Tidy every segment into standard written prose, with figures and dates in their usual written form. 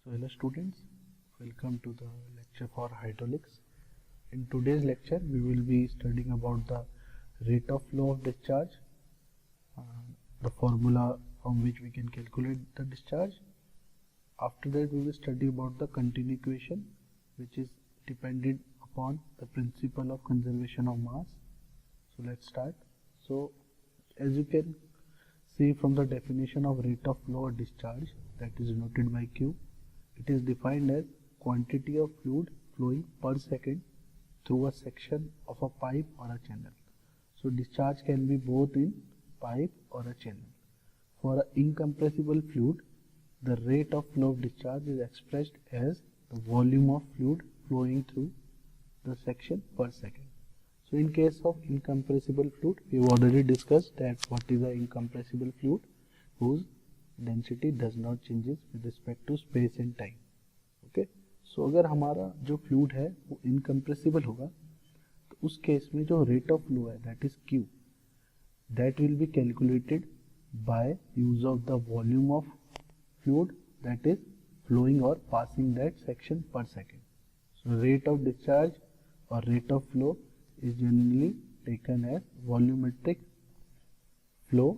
So hello students, welcome to the lecture for hydraulics. In today's lecture we will be studying about the rate of flow of discharge, the formula from which we can calculate the discharge. After that we will study about the continuity equation, which is dependent upon the principle of conservation of mass. So let's start. So as you can see from the definition of rate of flow or discharge, that is denoted by Q, it is defined as quantity of fluid flowing per second through a section of a pipe or a channel. So discharge can be both in pipe or a channel. For an incompressible fluid, the rate of flow of discharge is expressed as the volume of fluid flowing through the section per second. So in case of incompressible fluid, we have already discussed that what is an incompressible fluid, whose density does not changes with respect to space and time. Okay, so अगर हमारा जो fluid है वो incompressible होगा तो उस case में जो रेट ऑफ फ्लो है that is Q, that will be calculated by use of the volume of fluid that is flowing और passing that section per second. So rate of discharge और rate of flow is generally taken as volumetric flow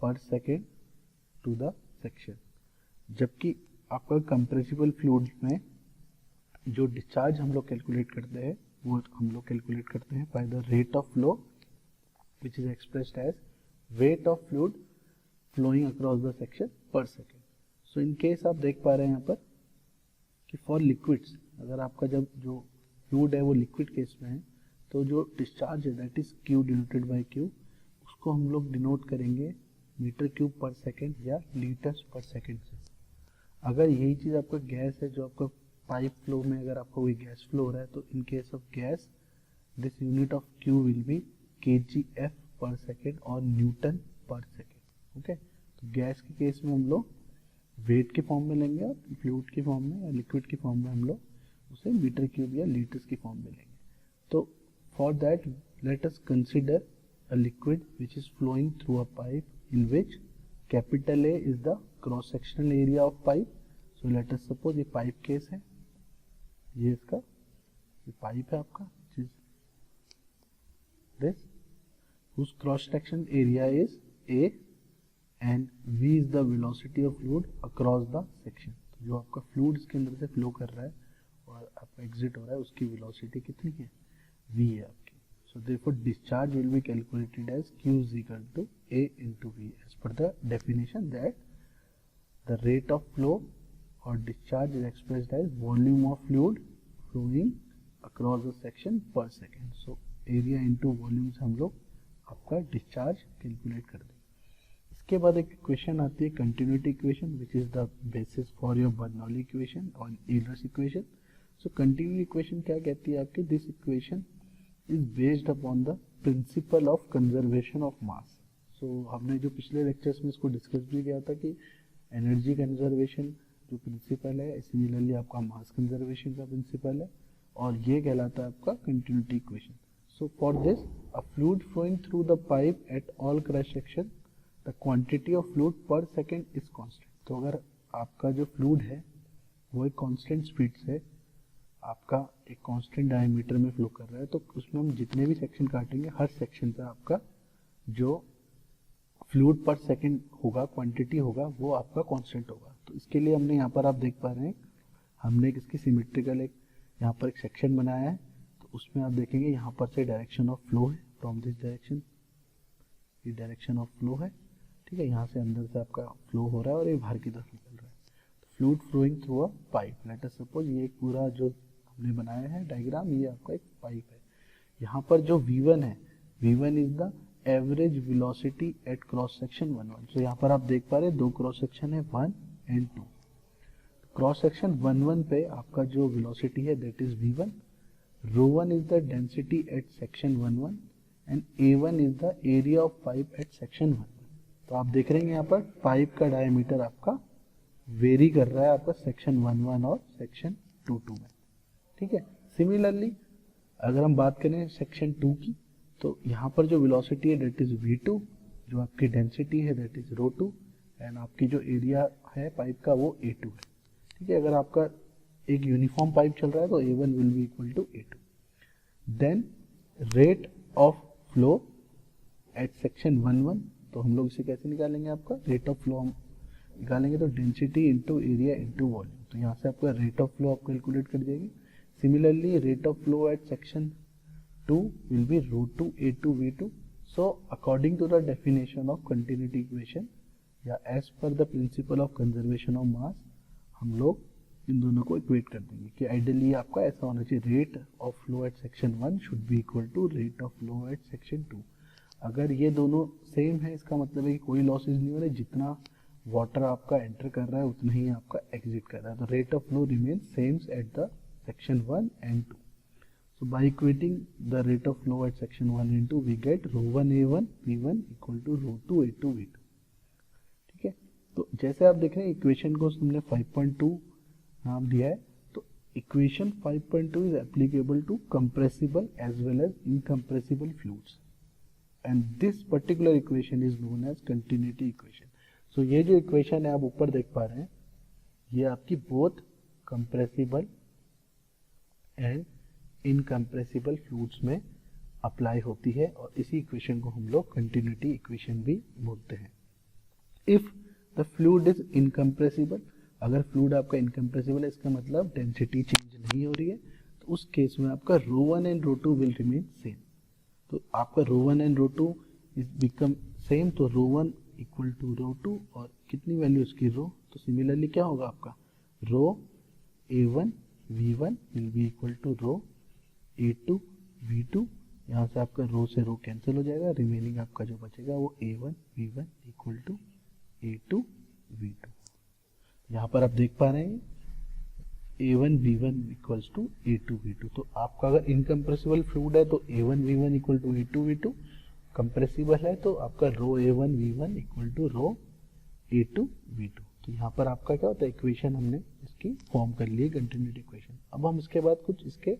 per second to the section. जबकि आपका compressible fluid में जो discharge हम लोग calculate करते हैं वो हम लोग कैलकुलेट करते हैं by the rate of flow which is expressed as weight of fluid flowing across the section per second. So in case आप देख पा रहे हैं यहाँ पर कि फॉर लिक्विड्स, अगर आपका जब जो फ्लूइड है वो लिक्विड केस में है तो जो डिस्चार्ज है that is Q denoted by Q, उसको हम लोग डिनोट करेंगे मीटर क्यूब पर सेकेंड या लीटर्स पर सेकेंड से. अगर यही चीज़ आपका गैस है, जो आपका पाइप फ्लो में अगर आपका कोई गैस फ्लो हो रहा है तो in case of gas this unit of Q will be kgf पर सेकेंड और न्यूटन पर सेकेंड. ओके, तो गैस के केस में हम लोग वेट के फॉर्म में लेंगे और फ्लूइड की फॉर्म में या लिक्विड की फॉर्म में हम लोग उसे मीटर क्यूब या लीटर्स की फॉर्म में लेंगे. तो for that let us consider a liquid which is flowing through a pipe in which capital A is the cross sectional area of pipe. So let us suppose ये pipe case है, ये इसका ये pipe है आपका which is this whose cross section area is A and V is the velocity of fluid across the section. तो जो आपका fluid इसके अंदर से flow कर रहा है और आपका exit हो रहा है उसकी velocity कितनी है, V है आपकी. So therefore discharge will be calculated as Q is equal to A into V as per the definition that the rate of flow or discharge is expressed as volume of fluid flowing across the section per second. So area into volume से हम लोग आपका discharge calculate कर देंगे. इसके बाद एक equation आती है continuity equation which is the basis for your Bernoulli equation or Euler's equation. So continuity equation क्या कहती है आपकी, this equation is based upon the principle of conservation of mass. So हमने जो पिछले लेक्चर्स में इसको डिस्कस भी किया था कि एनर्जी कंजर्वेशन जो प्रिंसिपल है सिमिलरली आपका मास कंजर्वेशन का प्रिंसिपल है और ये कहलाता है आपका continuity equation. So for this a fluid flowing through the pipe at all cross section the quantity of fluid per second is constant. तो अगर आपका जो फ्लूइड है वो एक कांस्टेंट स्पीड से आपका एक कांस्टेंट डायमीटर में फ्लो कर रहा है तो उसमें हम जितने भी सेक्शन काटेंगे हर सेक्शन पे आपका जो फ्लूइड पर सेकंड होगा क्वांटिटी होगा वो आपका कांस्टेंट होगा. तो इसके लिए हमने यहाँ पर आप देख पा रहे हैं हमने एक इसकी सिमेट्रिकल एक यहाँ पर एक सेक्शन बनाया है. तो उसमें आप देखेंगे यहाँ पर से डायरेक्शन ऑफ फ्लो है फ्रॉम दिस डायरेक्शन, ये डायरेक्शन ऑफ फ्लो है. ठीक है, यहाँ से अंदर से आपका फ्लो हो रहा है और ये बाहर की तरफ निकल रहा है. Fluid flowing through a pipe, let us suppose ये एक पूरा जो हमने बनाया है डायग्राम, ये आपका एक पाइप है. यहाँ पर जो V1 है, V1 is the average velocity at cross section 1-1. तो यहाँ पर आप देख पा रहे हैं दो क्रॉस सेक्शन है 1 एंड 2. क्रॉस सेक्शन 1-1 पे आपका जो वेलोसिटी है that is V1. ρ1 is the density at section 1-1 and A1 is the area of pipe at section 1-1. तो आप देख रहे हैं यहाँ पर पाइप का डायमीटर आपका वेरी कर रहा है आपका सेक्शन 1-1 और सेक्शन 2-2 में. ठीक है, सिमिलरली अगर हम बात करें सेक्शन 2 की तो यहाँ पर जो वेलोसिटी है दैट इज V2, जो आपकी डेंसिटी है दैट इज ρ2 एंड आपकी जो एरिया है पाइप का वो A2 है. ठीक है, अगर आपका एक यूनिफॉर्म पाइप चल रहा है तो A1 will be equal to A2. Then rate of flow at section 1 तो हम लोग इसे कैसे निकालेंगे, आपका रेट ऑफ फ्लो हम निकालेंगे तो density into area into volume, तो यहाँ से आपका रेट ऑफ फ्लो आप कैलकुलेट कर जाएगी. Similarly rate of flow at section 2 will be root 2 A2 V2. So according to the definition of continuity equation या as per the principle of conservation of mass हम लोग इन दोनों को equate कर देंगे कि आइडियली आपका ऐसा होना चाहिए, rate of flow at section 1 should be equal to rate of flow at section 2. अगर ये दोनों सेम है इसका मतलब है कि कोई लॉसेज नहीं हो रहा है, जितना वाटर आपका एंटर कर रहा है उतना ही आपका एग्जिट कर रहा है, तो rate of flow remain same at the section 1 and 2. So by equating the rate of flow at section 1 and 2 we get rho 1 A1 V1 equal to rho 2 A2 V2. ठीक है, तो जैसे आप देख रहे हैं इक्वेशन को हमने 5.2 नाम दिया है, तो equation 5.2 is applicable to compressible as well as incompressible fluids and this particular equation is known as continuity equation. So ये जो इक्वेशन है आप ऊपर देख पा रहे हैं, ये आपकी both compressible and incompressible fluids में अप्लाई होती है और इसी इक्वेशन को हम लोग कंटिन्यूटी इक्वेशन भी बोलते हैं. If the fluid is incompressible, अगर फ्लूइड आपका इनकम्प्रेसिबल है इसका मतलब डेंसिटी चेंज नहीं हो रही है, तो उस केस में आपका rho 1 and rho 2 will remain same. तो आपका rho 1 and rho 2 is become same, तो रो 1 इक्वल टू रो 2 और कितनी वैल्यू उसकी रो, तो सिमिलरली क्या होगा आपका rho A1 V1 will be equal to rho A2 V2. यहाँ से आपका रो से रो कैंसिल हो जाएगा, रिमेनिंग आपका जो बचेगा वो A1 V1 equal to A2 V2. यहाँ पर आप देख पा रहे हैं A1 V1 equals to A2 V2. तो आपका अगर इनकम्प्रेसिबल फ्लूइड है तो A1 V1 equal to A2 V2, compressible है तो आपका rho A1 V1 equal to rho A2 V2. तो यहाँ पर आपका क्या होता है, इक्वेशन हमने इसकी फॉर्म कर ली है कंटिन्यूटी इक्वेशन. अब हम इसके बाद कुछ इसके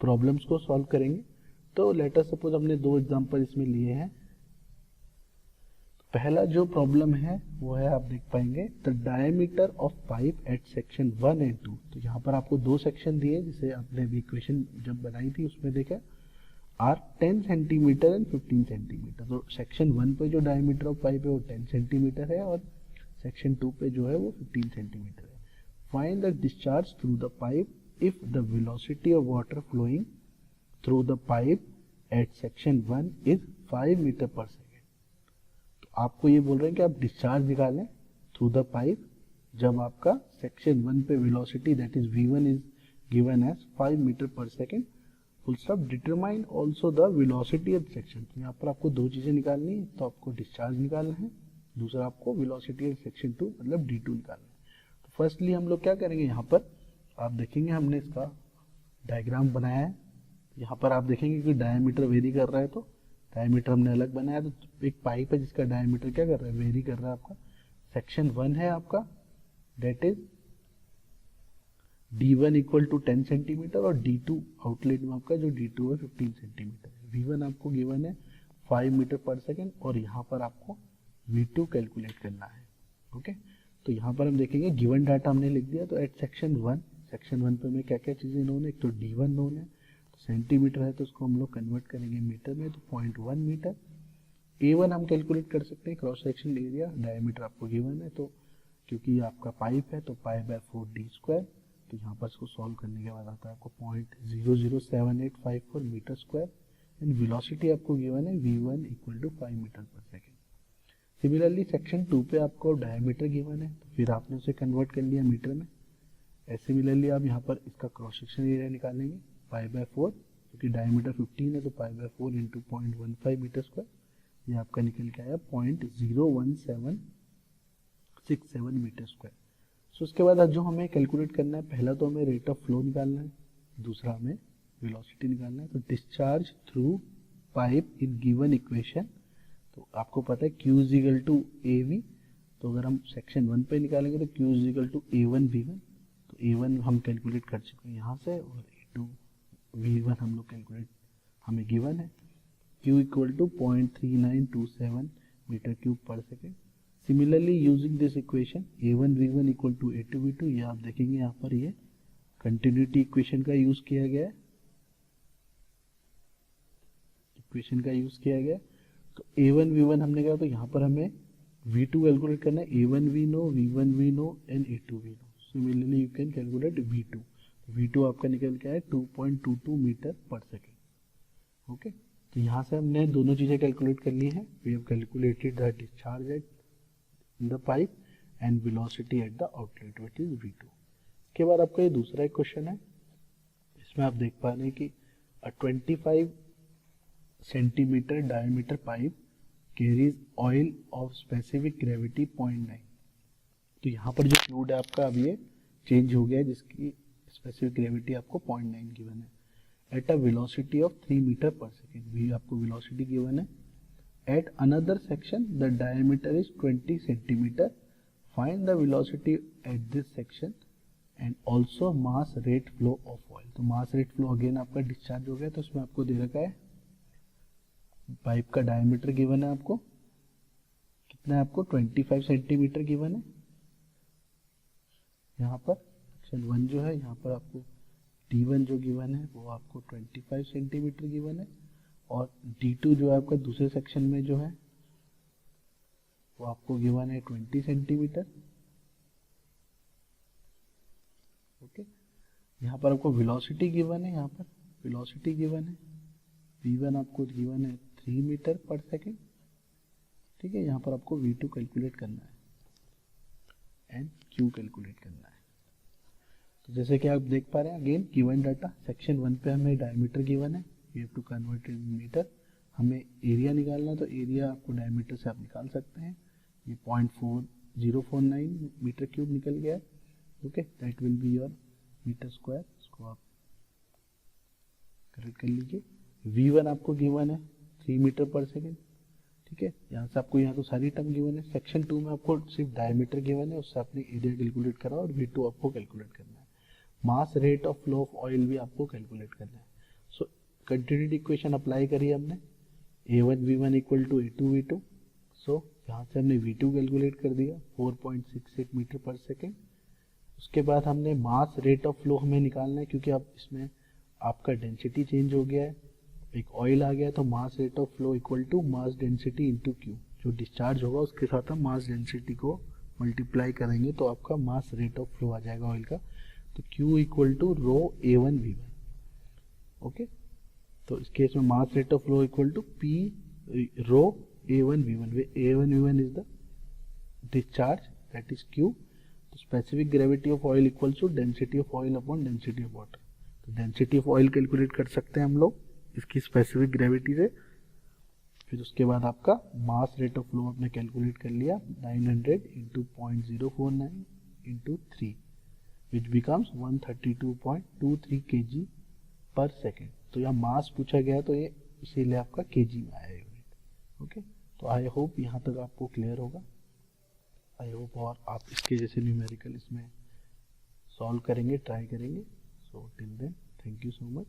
प्रॉब्लम्स को सॉल्व करेंगे. तो लेट अस सपोज हमने दो एग्जांपल इसमें लिए हैं. तो पहला जो प्रॉब्लम है वो है, आप देख पाएंगे the diameter of pipe at section 1 and 2. तो यहाँ पर आपको दो सेक्शन दिए, जिसे आपने भी इक्वेशन जब बनाई थी उसमें देखा आर 10 सेंटीमीटर एंड 15 सेंटीमीटर. तो सेक्शन 1 पे जो डायमीटर ऑफ पाइप है वो 10 सेंटीमीटर है और सेक्शन 2 पे जो है वो 15 सेंटीमीटर है. Find the discharge through the pipe if the velocity of water flowing through the pipe at section 1 is 5 meter per second. तो आपको ये बोल रहे हैं कि आप डिस्चार्ज निकालें थ्रू द पाइप जब आपका सेक्शन 1 पे velocity that is V1 is given as 5 metre पर second. Full stop. Determine also the velocity at section. तो यहाँ पर आपको दो चीजें निकालनी है, तो आपको डिस्चार्ज निकालना है, दूसरा आपको वेलोसिटी एट सेक्शन 2 मतलब D2 निकालना है. तो फर्स्टली हम लोग क्या करेंगे, यहाँ पर आप देखेंगे हमने इसका डायग्राम बनाया है. यहाँ पर आप देखेंगे कि डायमीटर वेरी कर रहा है, तो डायमीटर हमने अलग बनाया. तो एक पाइप है जिसका डायमीटर क्या कर रहा है, वेरी कर रहा है. आपका सेक्शन 1 है आपका that is D1 equal to 10 centimetre और D2 आउटलेट में आपका जो D2 है 15 सेंटीमीटर. V1 आपको गिवन है 5 मीटर पर सेकेंड और यहाँ पर आपको V2 कैलकुलेट करना है. ओके, तो यहाँ पर हम देखेंगे गिवन डाटा हमने लिख दिया. तो एट सेक्शन 1 पे में क्या क्या चीज़ें नोन है, एक तो D1 नोन है, तो सेंटीमीटर है तो उसको हम लोग कन्वर्ट करेंगे मीटर में, तो 0.1 मीटर. A1 हम कैलकुलेट कर सकते हैं क्रॉस सेक्शनल एरिया, डायमीटर आपको गिवन है, तो क्योंकि आपका पाइप है तो π/4 d स्क्वायर. तो यहाँ पर इसको सॉल्व करने के बाद आता है आपको 0.007854 मीटर स्क्वायर एंड वेलोसिटी आपको गिवन है V1 इक्वल टू 5 मीटर पर सेकेंड. सिमिलरली सेक्शन 2 पे आपको डायमीटर गिवन है, तो फिर आपने उसे कन्वर्ट कर लिया मीटर में. सिमिलरली आप यहाँ पर इसका क्रॉस सेक्शन एरिया निकालेंगे π/4, क्योंकि डायमीटर 15 है तो π/4 इंटू 0.15 मीटर स्क्वायर. ये आपका निकल के आया 0.01767 मीटर स्क्वायर. सो उसके बाद जो हमें कैलकुलेट करना है, पहला तो हमें रेट ऑफ फ्लो निकालना है, दूसरा हमें वेलोसिटी निकालना है. तो discharge through pipe in given equation, तो आपको पता है Q is equal to AV. तो अगर हम सेक्शन 1 पे निकालेंगे तो Q is equal to A1 V1. तो A1 हम कैलकुलेट कर चुके हैं यहाँ से और A2 V1 हम लोग कैलकुलेट हमें गिवन है. Q equal to 0.3927 metre cube per second. Similarly using this equation a1v1 equal to a2v2, ये आप देखेंगे यहाँ पर ये कंटिन्यूटी इक्वेशन का यूज किया गया है, तो a1v1 हमने कहा, तो यहाँ पर हमें v2 कैलकुलेट करना है। a1 we know, v1 we know and a2 we know. Similarly you can calculate v2। v2 आपका निकल के आया 2.22 मीटर पर सेकेंड। ओके, तो यहाँ से हमने दोनों चीज़ें कैलकुलेट कर ली हैं। We have calculated the discharge at in the pipe and velocity at the outlet which is v2। इसके बाद आपका ये दूसरा एक क्वेश्चन है, इसमें आप देख पा रहे हैं कि 25 centimetre diameter pipe carries oil of specific gravity 0.9। तो यहाँ पर जो फ्लूइड है आपका अब ये चेंज हो गया है, जिसकी स्पेसिफिक ग्रेविटी आपको 0.9 गिवन है at a velocity of 3 metre पर सेकेंड। भी आपको वेलोसिटी गिवन है। At another section the diameter is 20 centimetre, find the velocity at this section and also mass rate flow of oil. तो mass rate flow again आपका discharge हो गया, तो इसमें आपको दे रखा है पाइप का डायमीटर गिवन है, आपको कितना है, आपको 25 सेंटीमीटर गिवन है। यहाँ पर सेक्शन 1 जो है, यहाँ पर आपको D1 जो गिवन है वो आपको 25 सेंटीमीटर गिवन है, और D2 जो है आपका दूसरे सेक्शन में जो है वो आपको गिवन है 20 सेंटीमीटर। ओके, यहाँ पर आपको वेलोसिटी गिवन है, यहाँ पर वेलोसिटी गिवन है v1 आपको गिवन है 3 मीटर पर सेकेंड। ठीक है, यहाँ पर आपको v2 कैलकुलेट करना है एंड q कैलकुलेट करना है। तो जैसे कि आप देख पा रहे हैं, अगेन गिवन डाटा सेक्शन 1 पे हमें डायमीटर गिवन है, we have to convert in metre. हमें एरिया निकालना है, तो एरिया आपको डायमीटर से आप निकाल सकते हैं। ये 0.4049 मीटर क्यूब निकल गया है। Okay, that will be your metre square. इसको आप करेक्ट कर लीजिए। v1 आपको गिवन है 3 मीटर पर सेकेंड। ठीक है, यहाँ से आपको यहाँ तो सारी टर्म गिवन है। सेक्शन 2 में आपको सिर्फ डायमीटर गिवन है, उससे आपने एरिया कैलकुलेट करा और v2 आपको कैलकुलेट करना है। Mass rate of flow of oil भी आपको कैलकुलेट करना है। सो कंटिन्यूटी इक्वेशन अप्लाई करी हमने, a1v1 इक्वल टू a2v2। सो यहाँ से हमने v2 कैलकुलेट कर दिया 4.68 मीटर पर सेकेंड। उसके बाद हमने मास रेट ऑफ फ्लो हमें निकालना है, क्योंकि अब इसमें आपका डेंसिटी चेंज हो गया है, एक ऑयल आ गया है, तो mass rate of flow equal to mass density into Q. जो डिस्चार्ज होगा उसके साथ हम मास डेंसिटी को मल्टीप्लाई करेंगे, तो आपका मास रेट ऑफ फ्लो आ जाएगा ऑयल का। तो Q equal to rho A1V1। Okay, तो इस केस में mass rate of flow equal to P rho A1V1, वे A1V1 is the discharge, that is Q। तो specific gravity of oil equal to density of oil upon density of water. तो density of oil calculate कर सकते हैं हम लोग इसकी specific gravity से। फिर उसके बाद आपका मास रेट ऑफ फ्लो आपने कैलकुलेट कर लिया 900 into 0.049 into 3 which becomes 132.23 kg पर सेकेंड। तो यहाँ मास पूछा गया, तो ये इसीलिए आपका kg में आया यूनिट। ओके, तो आई होप यहाँ तक आपको क्लियर होगा। आई होप और आप इसके जैसे न्यूमेरिकल इसमें सॉल्व करेंगे, ट्राई करेंगे। So till then, thank you so much.